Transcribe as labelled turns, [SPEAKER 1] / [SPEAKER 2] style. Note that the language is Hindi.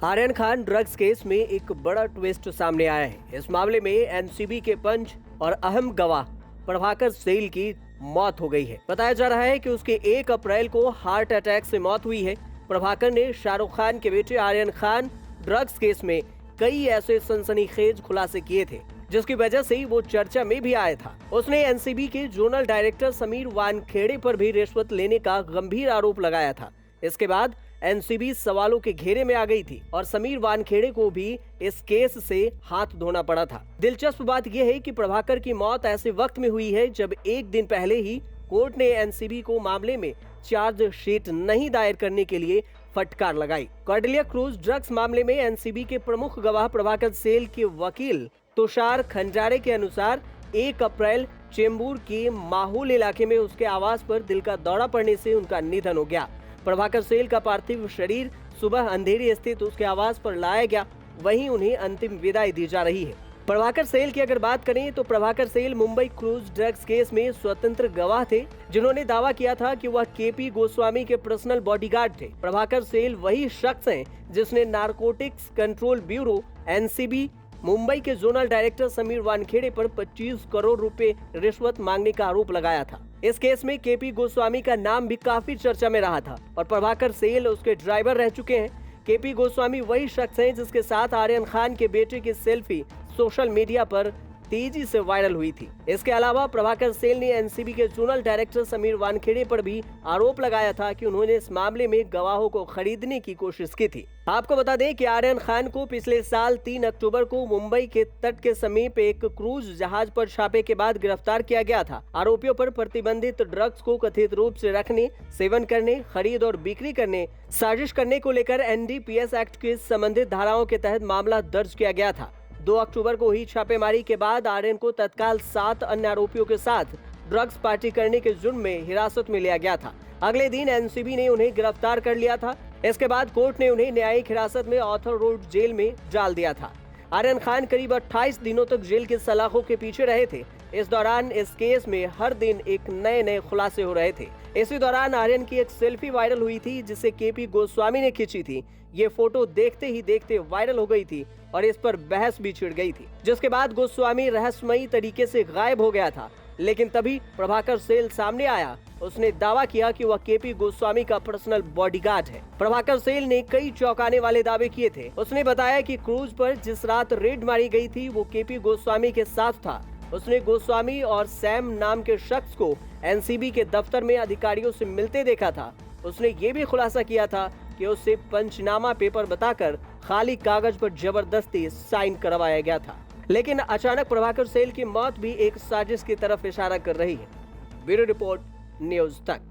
[SPEAKER 1] आर्यन खान ड्रग्स केस में एक बड़ा ट्विस्ट सामने आया है। इस मामले में एनसीबी के पंच और अहम गवाह प्रभाकर सेल की मौत हो गई है। बताया जा रहा है कि उसके 1 अप्रैल को हार्ट अटैक से मौत हुई है। प्रभाकर ने शाहरुख खान के बेटे आर्यन खान ड्रग्स केस में कई ऐसे सनसनीखेज खुलासे किए थे जिसकी वजह से वो चर्चा में भी आया था। उसने एनसीबी के जोनल डायरेक्टर समीर वानखेड़े पर भी रिश्वत लेने का गंभीर आरोप लगाया था। इसके बाद एनसीबी सवालों के घेरे में आ गई थी और समीर वानखेड़े को भी इस केस से हाथ धोना पड़ा था। दिलचस्प बात यह है कि प्रभाकर की मौत ऐसे वक्त में हुई है जब एक दिन पहले ही कोर्ट ने एनसीबी को मामले में चार्जशीट नहीं दायर करने के लिए फटकार लगाई। कॉर्डेलिया क्रूज ड्रग्स मामले में एनसीबी के प्रमुख गवाह प्रभाकर सेल के वकील तुषार खंजारे के अनुसार 1 अप्रैल चेंबूर के माहौल इलाके में उसके आवास पर दिल का दौरा पड़ने से उनका निधन हो गया। प्रभाकर सेल का पार्थिव शरीर सुबह अंधेरी स्थित उसके आवास पर लाया गया, वहीं उन्हें अंतिम विदाई दी जा रही है। प्रभाकर सेल की अगर बात करें तो Prabhakar Sail Mumbai cruise drugs case में स्वतंत्र गवाह थे जिन्होंने दावा किया था कि वह केपी गोस्वामी के पर्सनल बॉडीगार्ड थे। प्रभाकर सेल वही शख्स हैं जिसने narcotics control bureau NCB Mumbai के जोनल डायरेक्टर समीर वानखेड़े पर 25 करोड़ रुपए रिश्वत मांगने का आरोप लगाया था। इस केस में केपी गोस्वामी का नाम भी काफी चर्चा में रहा था और प्रभाकर सेल उसके ड्राइवर रह चुके हैं। केपी गोस्वामी वही शख्स हैं जिसके साथ आर्यन खान के बेटे की सेल्फी सोशल मीडिया पर तेजी से वायरल हुई थी। इसके अलावा प्रभाकर सेल ने एनसीबी के जोनल डायरेक्टर समीर वानखेड़े पर भी आरोप लगाया था कि उन्होंने इस मामले में गवाहों को खरीदने की कोशिश की थी। आपको बता दें कि आर्यन खान को पिछले साल 3 अक्टूबर को मुंबई के तट के समीप एक क्रूज जहाज पर छापे के बाद गिरफ्तार किया गया था। आरोपियों पर प्रतिबंधित ड्रग्स को कथित रूप से रखने, सेवन करने, खरीद और बिक्री करने, साजिश करने को लेकर एनडीपीएस एक्ट के संबंधित धाराओं के तहत मामला दर्ज किया गया था। 2 अक्टूबर को हुई छापेमारी के बाद आर्यन को तत्काल 7 अन्य आरोपियों के साथ ड्रग्स पार्टी करने के जुर्म में हिरासत में लिया गया था। अगले दिन एनसीबी ने उन्हें गिरफ्तार कर लिया था। इसके बाद कोर्ट ने उन्हें न्यायिक हिरासत में ऑथर रोड जेल में डाल दिया था। आर्यन खान करीब 28 दिनों तक जेल के सलाखों के पीछे रहे थे। इस दौरान इस केस में हर दिन एक नए खुलासे हो रहे थे। इसी दौरान आर्यन की एक सेल्फी वायरल हुई थी जिसे केपी गोस्वामी ने खींची थी। ये फोटो देखते ही देखते वायरल हो गई थी और इस पर बहस भी छिड़ गई थी, जिसके बाद गोस्वामी रहस्यमयी तरीके से गायब हो गया था। लेकिन तभी प्रभाकर सेल सामने आया। उसने दावा किया कि वह केपी गोस्वामी का पर्सनल बॉडीगार्ड है। प्रभाकर सेल ने कई चौंकाने वाले दावे किए थे। उसने बताया कि क्रूज पर जिस रात रेड मारी गई थी वो केपी गोस्वामी के साथ था। उसने गोस्वामी और सैम नाम के शख्स को एनसीबी के दफ्तर में अधिकारियों से मिलते देखा था। उसने ये भी खुलासा किया था कि उससे पंचनामा पेपर बताकर खाली कागज पर जबरदस्ती साइन करवाया गया था। लेकिन अचानक प्रभाकर सेल की मौत भी एक साजिश की तरफ इशारा कर रही है। ब्यूरो रिपोर्ट, न्यूज़ तक।